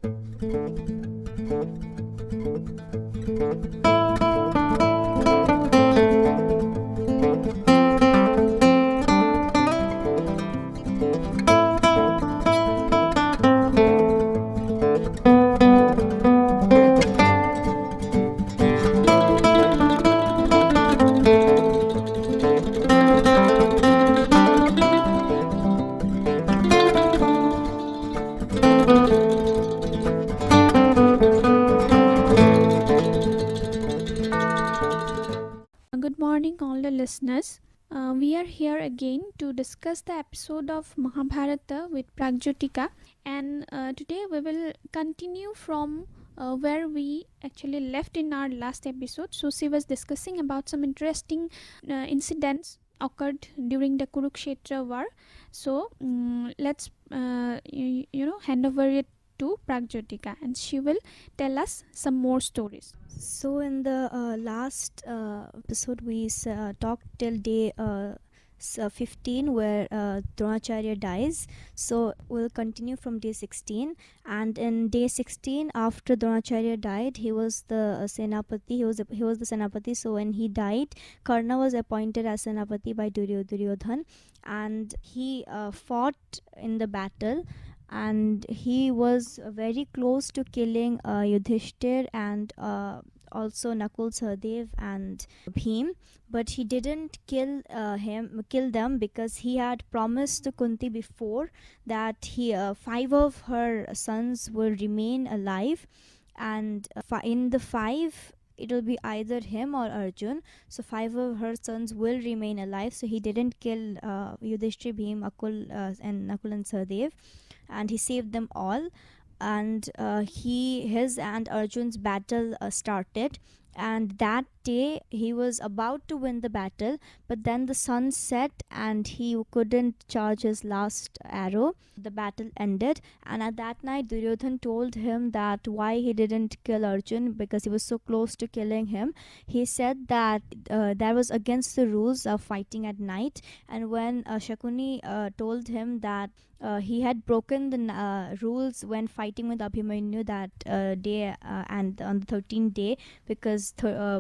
Good morning, all the listeners. We are here again to discuss the episode of Mahabharata with Pragjyotika, and today we will continue from where we actually left in our last episode. So, she was discussing about some interesting incidents occurred during the Kurukshetra war. So, let's hand over it to Pragjyotika, and she will tell us some more stories. So in the last episode, we talked till day 15 where Dronacharya dies. So we'll continue from day 16. And in day 16, after Dronacharya died, he was the Senapati. He was the Senapati. So when he died, Karna was appointed as Senapati by Duryodhan, and he fought in the battle. And he was very close to killing Yudhishthir and also Nakul, Sahadev, and Bhim, but he didn't kill them because he had promised to Kunti before that he 5 of her sons will remain alive, and in the 5 it will be either him or Arjun. So 5 of her sons will remain alive. So he didn't kill Yudhishthir, Bhim, and Nakul and Sahadev, and he saved them all. And his and Arjun's battle started, and that day he was about to win the battle, but then the sun set and he couldn't charge his last arrow. The battle ended, and at that night Duryodhan told him that why he didn't kill Arjun, because he was so close to killing him. He said that that was against the rules of fighting at night. And when Shakuni told him that he had broken the rules when fighting with Abhimanyu that day, and on the 13th day, because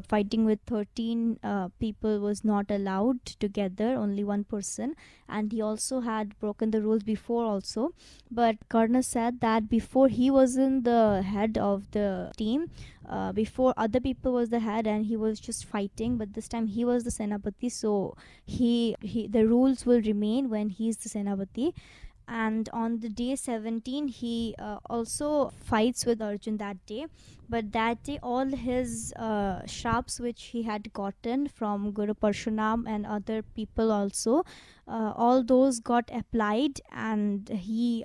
fighting with 13 people was not allowed together, only one person, and he also had broken the rules before also. But Karna said that before he wasn't the head of the team, before other people was the head and he was just fighting, but this time he was the Senapati, so he the rules will remain when he's the Senapati. And on the day 17 he also fights with Arjun that day, but that day all his sharps which he had gotten from Guru Parshuram and other people also, all those got applied, and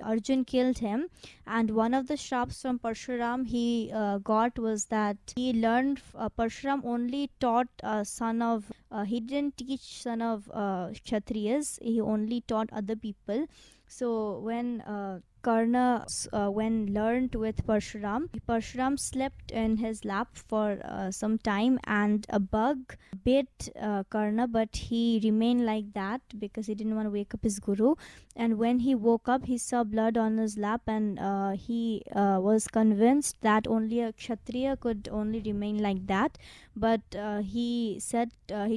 Arjun killed him. And one of the sharps from Parshuram he got was that he learned Parshuram only taught son of he didn't teach son of Kshatriyas, he only taught other people. So when Karna when learned with Parshuram slept in his lap for some time, and a bug bit Karna, but he remained like that because he didn't want to wake up his guru. And when he woke up, he saw blood on his lap, and he was convinced that only a Kshatriya could only remain like that. But he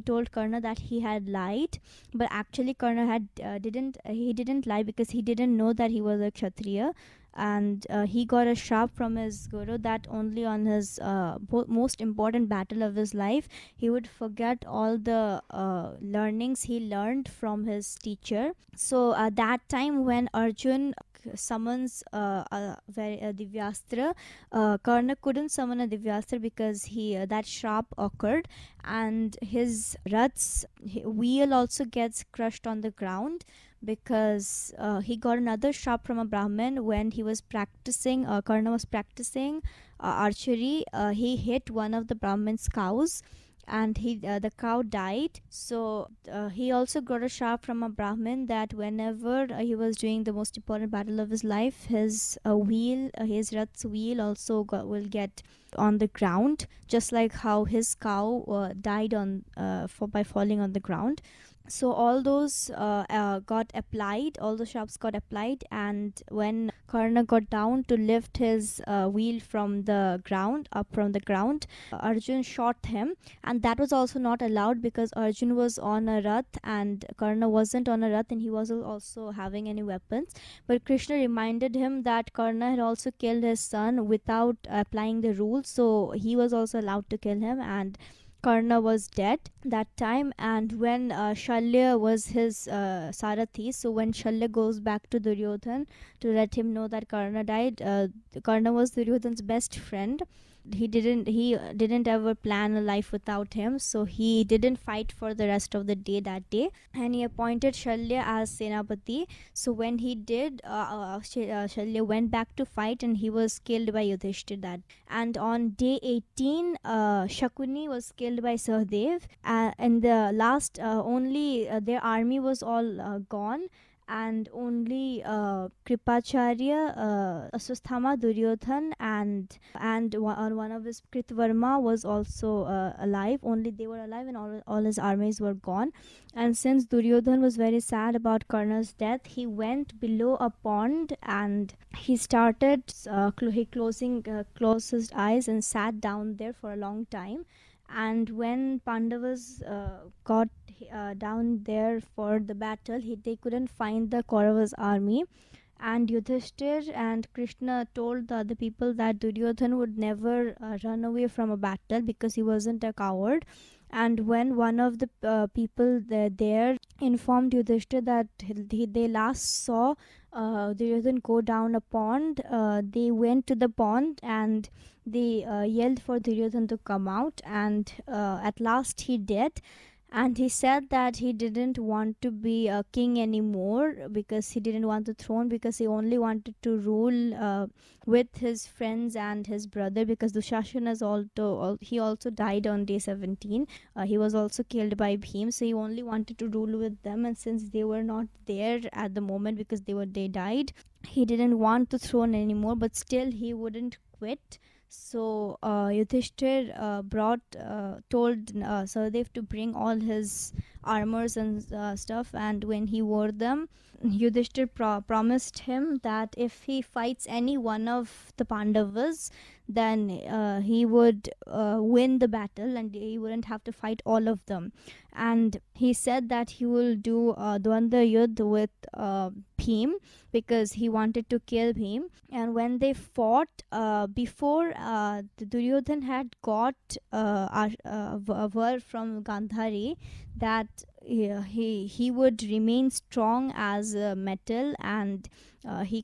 told Karna that he had lied, but actually Karna didn't lie, because he didn't know that he was a Kshatriya. And he got a sharp from his guru that only on his most important battle of his life he would forget all the learnings he learned from his teacher. So that time when Arjun summons a Divyastra, Karna couldn't summon a Divyastra because that sharp occurred, and his Rath's wheel also gets crushed on the ground, because he got another sharp from a Brahmin when he was practicing. Karna was practicing archery. He hit one of the Brahmin's cows, and the cow died. So he also got a sharp from a Brahmin that whenever he was doing the most important battle of his life, his his Rath's wheel also will get on the ground, just like how his cow died by falling on the ground. So all those got applied, all the sharps got applied, and when Karna got down to lift his wheel from the ground, up from the ground, Arjun shot him, and that was also not allowed because Arjun was on a rath and Karna wasn't on a rath, and he wasn't also having any weapons. But Krishna reminded him that Karna had also killed his son without applying the rules, so he was also allowed to kill him, and Karna was dead that time. And when Shalya was his Sarathi, so when Shalya goes back to Duryodhan to let him know that Karna died, Karna was Duryodhan's best friend. He didn't ever plan a life without him, so he didn't fight for the rest of the day that day, and he appointed Shalya as Senapati. So when he did, Shalya went back to fight, and he was killed by Yudhishthir that. And on day 18, Shakuni was killed by Sahdev, and the last only their army was all gone, and only Kripacharya, Aswasthama, Duryodhan, and one of his Kritvarma was also alive. Only they were alive, and all his armies were gone. And since Duryodhan was very sad about Karna's death, he went below a pond and he started closed his eyes and sat down there for a long time. And when Pandavas got down there for the battle, they couldn't find the Kauravas army, and Yudhishthir and Krishna told the other people that Duryodhan would never run away from a battle because he wasn't a coward. And when one of the people there informed Yudhishthir that they last saw Duryodhan go down a pond, they went to the pond and they yelled for Duryodhan to come out, and at last he did. And he said that he didn't want to be a king anymore because he didn't want the throne, because he only wanted to rule with his friends and his brother, because Dushasana he also died on day 17. He was also killed by Bhim, so he only wanted to rule with them, and since they were not there at the moment because they died, he didn't want the throne anymore, but still he wouldn't quit. So Yudhishthir told Sahadev to bring all his armors and stuff, and when he wore them, Yudhishthir promised him that if he fights any one of the Pandavas, then he would win the battle and he wouldn't have to fight all of them. And he said that he will do Dwanda Yudh with Bhim because he wanted to kill Bhim. And when they fought, before the Duryodhan had got a word from Gandhari that he would remain strong as a metal, and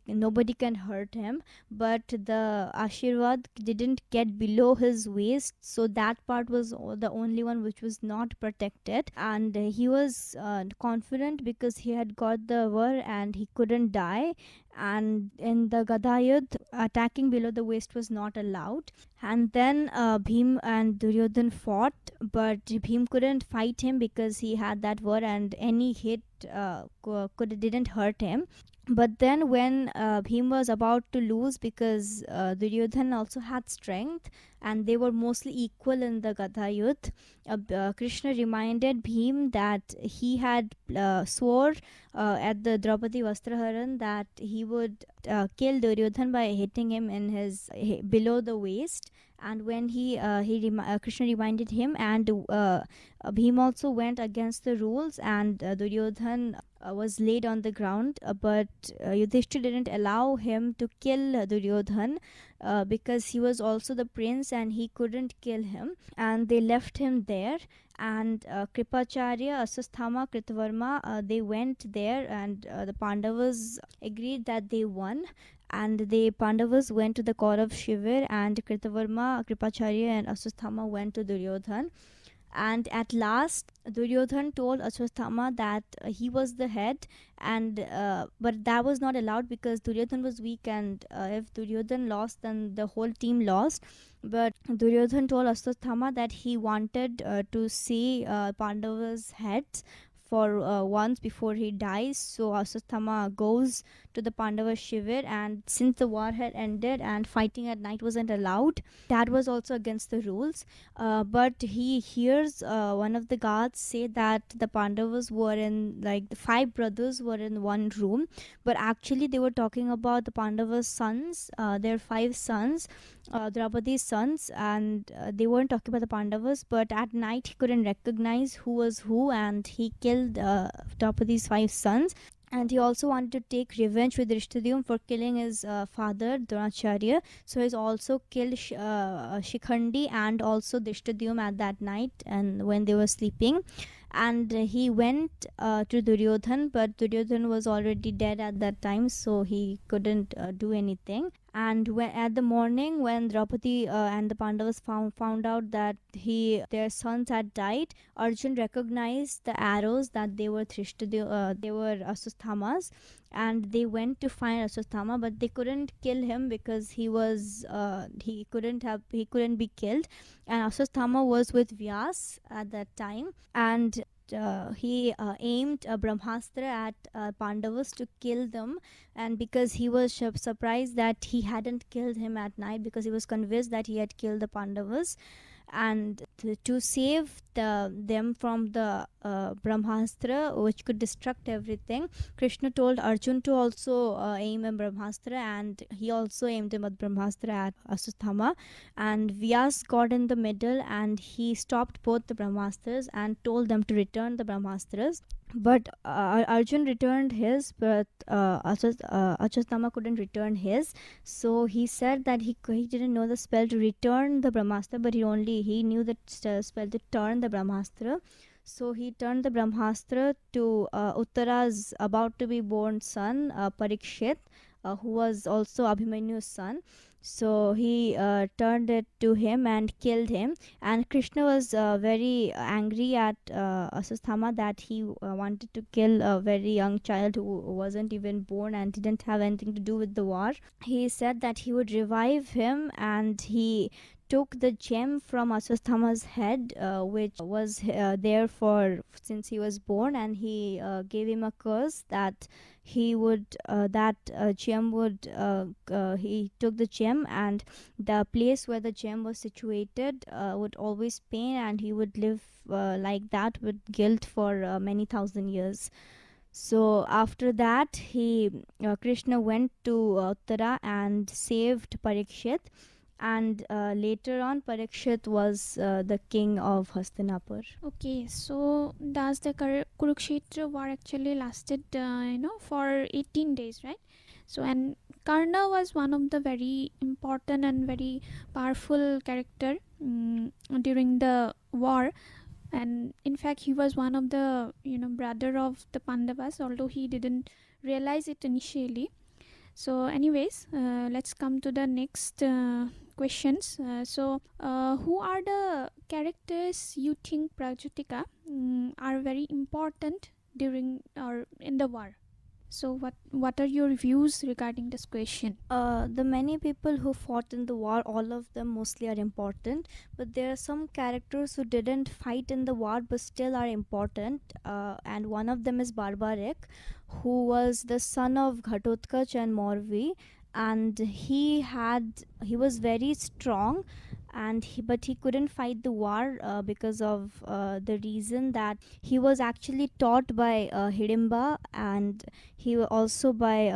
nobody can hurt him, but the Ashirvad didn't get below his waist, so that part was the only one which was not protected. And he was confident because he had got the war and he couldn't die. And in the Gadayud, attacking below the waist was not allowed. And then Bhim and Duryodhan fought, but Bhim couldn't fight him because he had that war, and any hit didn't hurt him. But then when Bhim was about to lose, because Duryodhan also had strength and they were mostly equal in the Gadha Yudh, Krishna reminded Bhim that he had swore at the Draupadi Vastraharan that he would kill Duryodhan by hitting him in his below the waist. And when Krishna reminded him, and Bhim also went against the rules, and Duryodhan was laid on the ground, but Yudhishthir didn't allow him to kill Duryodhan because he was also the prince and he couldn't kill him, and they left him there. And Kripacharya, Aswasthama, Kritvarma, they went there, and the Pandavas agreed that they won. And the Pandavas went to the Kaurav Shivir, and Kripacharya and Aswasthama went to Duryodhan. And at last Duryodhan told Ashwasthama that he was the head, and but that was not allowed because Duryodhan was weak, and if Duryodhan lost, then the whole team lost. But Duryodhan told Ashwasthama that he wanted to see Pandava's heads for once before he dies. So Ashwatthama goes to the Pandava Shivir, and since the war had ended and fighting at night wasn't allowed, that was also against the rules. But he hears one of the gods say that the Pandavas were in, like, the five brothers were in one room, but actually they were talking about the Pandavas' sons, their five sons, Draupadi's sons, and they weren't talking about the Pandavas. But at night he couldn't recognize who was who, and he killed Draupadi's five sons. And he also wanted to take revenge with Drishtadyumna for killing his father Dronacharya. So he's also killed Shikhandi and also Drishtadyumna at that night, and when they were sleeping. And he went to Duryodhan, but Duryodhan was already dead at that time, so he couldn't do anything. And at the morning, when Draupadi and the Pandavas found out that their sons had died, Arjun recognized the arrows that they were they were Ashwatthama's, and they went to find Ashwatthama, but they couldn't kill him because he couldn't be killed, and Ashwatthama was with Vyas at that time, and he aimed a Brahmastra at Pandavas to kill them. And because he was surprised that he hadn't killed him at night, because he was convinced that he had killed the Pandavas, and to save them from the Brahmastra, which could destruct everything, Krishna told Arjun to also aim a Brahmastra, and he also aimed a Brahmastra at Ashwatthama. And Vyas got in the middle, and he stopped both the Brahmastras and told them to return the Brahmastras. But Arjun returned his, but Ashwatthama couldn't return his. So he said that he didn't know the spell to return the Brahmastra, but he knew the spell to turn the Brahmastra. So he turned the Brahmastra to Uttara's about to be born son, Parikshit, who was also Abhimanyu's son. So he turned it to him and killed him. And Krishna was very angry at Ashwatthama that he wanted to kill a very young child who wasn't even born and didn't have anything to do with the war. He said that he would revive him, and he took the gem from Ashwatthama's head, which was there for since he was born, and he gave him a curse that he would gem would he took the gem, and the place where the gem was situated would always pain, and he would live like that with guilt for many thousand years. So after that, Krishna went to Uttara and saved Parikshit, and later on Parikshit was the king of Hastinapur. Okay, so does the Kurukshetra war actually lasted, for 18 days, right? So, and Karna was one of the very important and very powerful character during the war, and in fact he was one of the brother of the Pandavas, although he didn't realize it initially. So anyways, let's come to the next questions. Who are the characters you think Pragjyotika are very important during or in the war? So what are your views regarding this question? The many people who fought in the war, all of them mostly are important, but there are some characters who didn't fight in the war but still are important, and one of them is Barbarik, who was the son of Ghatotkach and Morvi, and he was very strong, and but he couldn't fight the war because of the reason that he was actually taught by Hidimba, and he was also by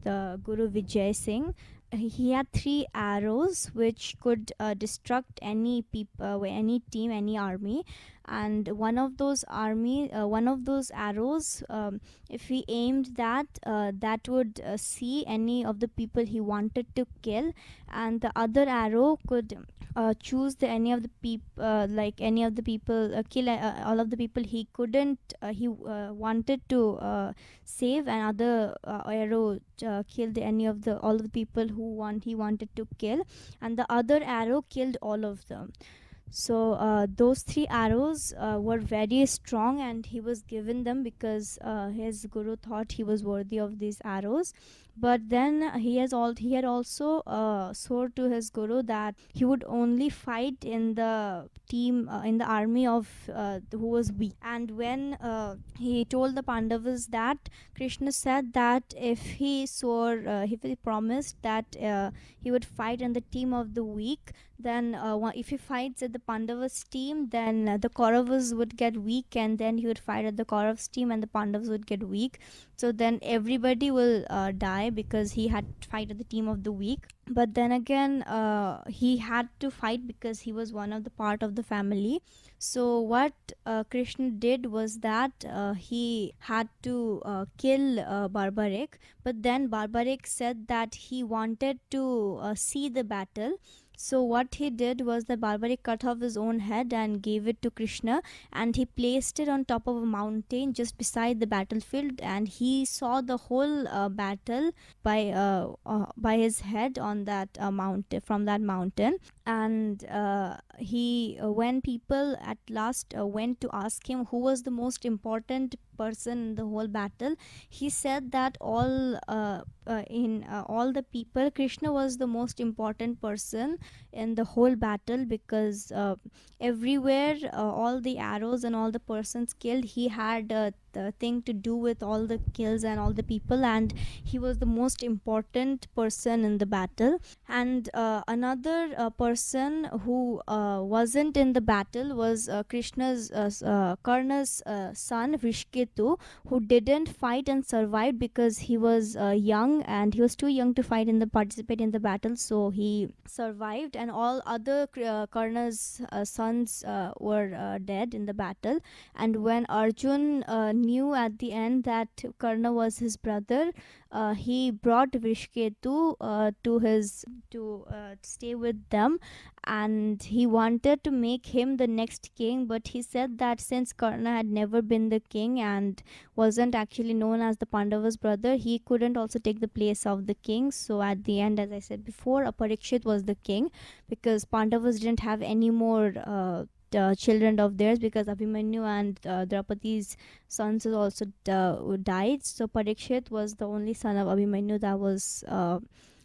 the Guru Vijay Singh. He had 3 arrows which could destruct any any team, any army, and one of those arrows, if he aimed that would see any of the people he wanted to kill, and the other arrow could choose any of the people, kill all of the people he couldn't he wanted to save, and other arrow killed all of the people he wanted to kill, and the other arrow killed all of them. So those 3 arrows were very strong, and he was given them because his guru thought he was worthy of these arrows. But then he had also swore to his guru that he would only fight in the team in the army of who was weak. And when he told the Pandavas that, Krishna said that if he promised that he would fight in the team of the weak, then if he fights at the Pandavas team, then the Kauravas would get weak, and then he would fight at the Kauravas team and the Pandavas would get weak. So then everybody will die because he had to fight at the team of the weak. But then again, he had to fight because he was one of the part of the family. So what Krishna did was that he had to kill Barbaric. But then Barbaric said that he wanted to see the battle. So what he did was that Barbaric cut off his own head and gave it to Krishna, and he placed it on top of a mountain just beside the battlefield, and he saw the whole battle by his head on that mountain, from that mountain. And when people at last went to ask him who was the most important person in the whole battle, he said that in all the people, Krishna was the most important person in the whole battle, because everywhere all the arrows and all the persons killed, he had the thing to do with all the kills and all the people, and he was the most important person in the battle. And another person who wasn't in the battle was Karna's son Vrishketu, who didn't fight and survived because he was young, and he was too young to participate in the battle, so he survived. And all other Karna's sons were dead in the battle. And when Arjun knew at the end that Karna was his brother, he brought Vrishketu to stay with them, and he wanted to make him the next king. But he said that since Karna had never been the king and wasn't actually known as the Pandavas' brother, he couldn't also take the place of the king. So at the end, as I said before, Parikshit was the king, because Pandavas didn't have any more children of theirs, because Abhimanyu and Draupadi's sons also died. So Parikshit was the only son of Abhimanyu that was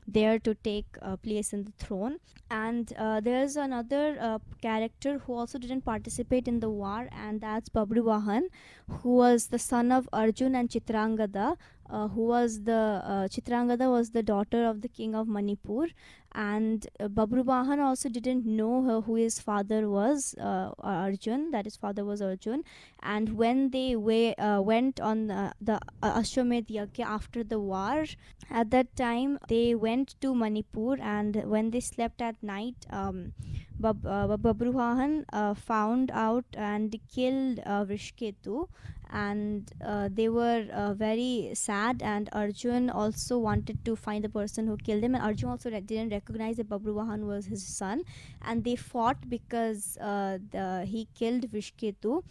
there to take place in the throne. And there's another character who also didn't participate in the war, and that's Babruvahan, who was the son of Arjun and Chitrangada. Chitrangada was the daughter of the king of Manipur, and Babruvahan also didn't know who his father was, Arjun, that his father was Arjun. And when they went on the Ashwamedh Yagya after the war, at that time they went to Manipur, and when they slept at night, Babruvahan found out and killed Vrishketu, and they were very sad. And Arjun also wanted to find the person who killed him, and Arjun also didn't recognize that Babruvahan was his son, and they fought because he killed Vrishketu.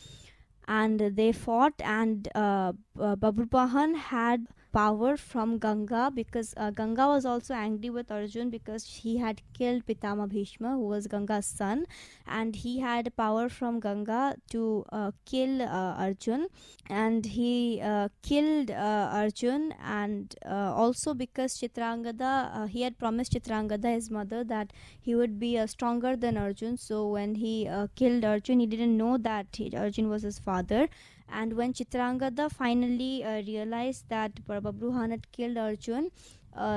And they fought, and Babruvahan had power from Ganga, because Ganga was also angry with Arjun because he had killed Pitama Bhishma, who was Ganga's son, and he had power from Ganga to kill Arjun. And he killed Arjun, and also because Chitrangada, he had promised Chitrangada, his mother, that he would be stronger than Arjun. So when he killed Arjun, he didn't know that Arjun was his father. And when Chitrangada finally realized that Babruvahan had killed Arjun,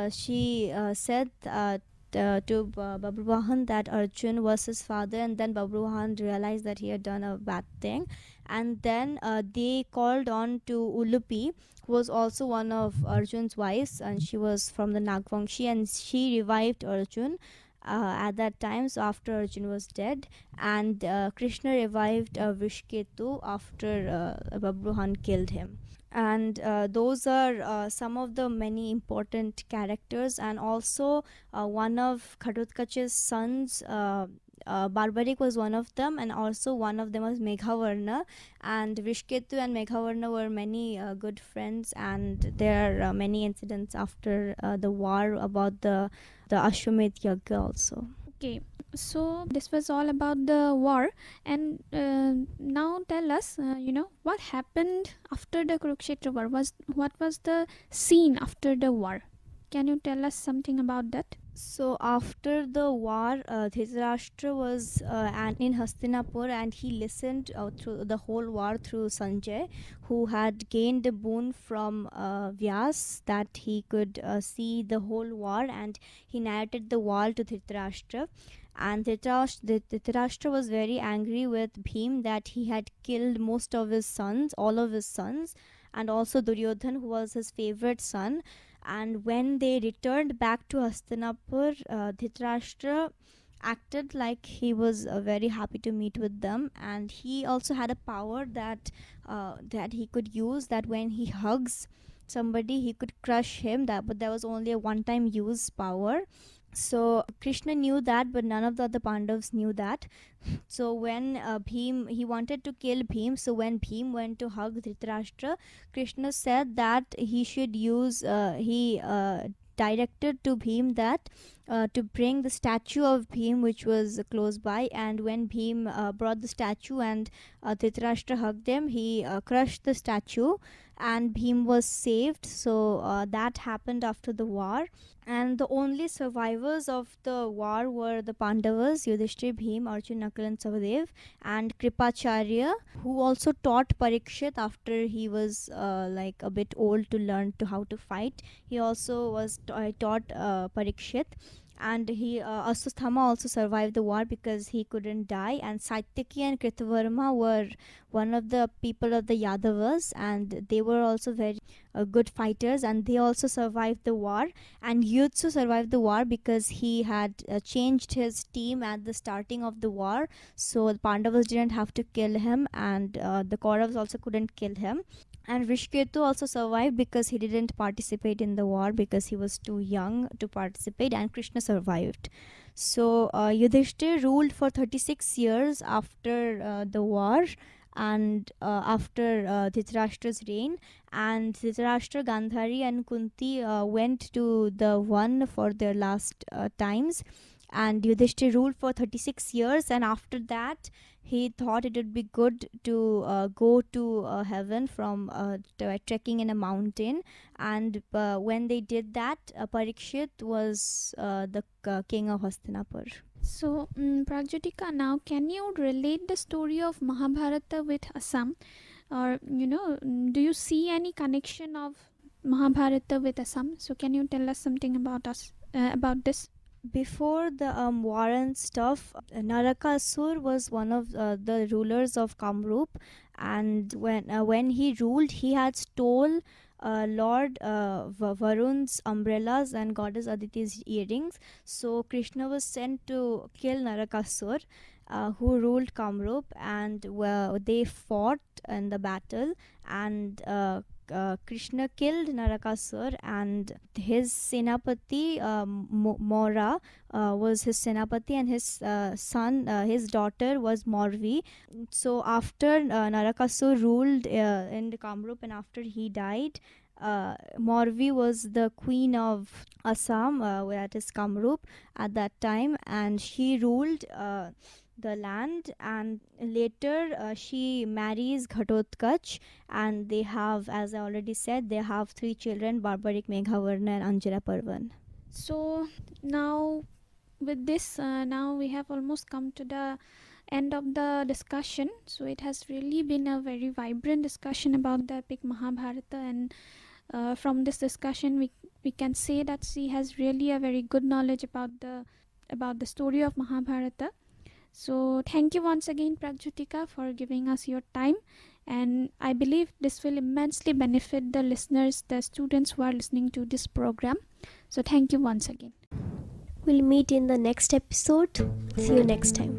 she said to Babruvahan that Arjun was his father, and then Babruvahan realized that he had done a bad thing. And then they called on to Ulupi, who was also one of Arjun's wives, and she was from the Nagvangshi, and she revived Arjun at that time, so after Arjun was dead. And Krishna revived Vrishketu after Babruvahan killed him. And those are some of the many important characters. And also one of Ghatotkacha's sons, Barbaric, was one of them, and also one of them was Meghavarna. And Vrishketu and Meghavarna were many good friends, and there are many incidents after the war about the Ashwamedh Yagya also. Okay, so this was all about the war, and now tell us, what happened after the Kurukshetra war? What was the scene after the war? can you tell us something about that? So after the war, Dhritarashtra was in Hastinapur, and he listened through the whole war through Sanjay, who had gained a boon from Vyas that he could see the whole war, and he narrated the war to Dhritarashtra. And Dhritarashtra was very angry with Bhim that he had killed most of his sons, all of his sons, and also Duryodhan, who was his favorite son. And when they returned back to Hastinapur, Dhritarashtra acted like he was very happy to meet with them, and he also had a power that he could use, that when he hugs somebody he could crush him, but that was only a one time use power. So Krishna knew that, but none of the other Pandavas knew that. So when Bhim, he wanted to kill Bhim. So when Bhim went to hug Dhritarashtra, Krishna said that he should use. He directed to Bhim that to bring the statue of Bhim, which was close by. And when Bhim brought the statue and Dhritarashtra hugged him, he crushed the statue, and Bhim was saved. So that happened after the war. And the only survivors of the war were the Pandavas, Yudhishthir, Bhim, Arjun, Nakul, and Sahadev, and Kripacharya, who also taught Parikshit after he was like a bit old to learn to how to fight. He also was taught Parikshit. And he Aswasthama also survived the war because he couldn't die. And Saityaki and Kritavarma were one of the people of the Yadavas, and they were also very good fighters, and they also survived the war. And Yudsu survived the war because he had changed his team at the starting of the war, so the Pandavas didn't have to kill him, and the Kauravas also couldn't kill him. And Rishiketu also survived because he didn't participate in the war because he was too young to participate, and Krishna survived. So Yudhishthir ruled for 36 years after the war, and after Dhritarashtra's reign. And Dhritarashtra, Gandhari, and Kunti went to the Van for their last times. And Yudhishthir ruled for 36 years, and after that he thought it would be good to go to heaven from trekking in a mountain. And when they did that, Parikshit was the king of Hastinapur. So, Pragjyotika, now can you relate the story of Mahabharata with Assam? Or, do you see any connection of Mahabharata with Assam? So, can you tell us something about about this? Before the war and stuff, Narakasur was one of the rulers of Kamrup, and when he ruled, he had stole Lord Varun's umbrellas and Goddess Aditi's earrings. So Krishna was sent to kill Narakasur, who ruled Kamrup, and they fought in the battle, and Krishna killed Narakasur, and his Senapati Mora was his Senapati, and his his daughter was Morvi. So after Narakasur ruled in the Kamrup, and after he died, Morvi was the queen of Assam, that is Kamrup at that time, and she ruled the land. And later she marries Ghatotkach, and they have, as I already said, they have 3 children: Barbarik, Meghavarna, and Anjara Parvan. So, now with this, now we have almost come to the end of the discussion. So, it has really been a very vibrant discussion about the epic Mahabharata, and from this discussion we can say that she has really a very good knowledge about the story of Mahabharata. So thank you once again, Pragjyotika, for giving us your time, and I believe this will immensely benefit the listeners, the students who are listening to this program. So thank you once again. We'll meet in the next episode. See you next time.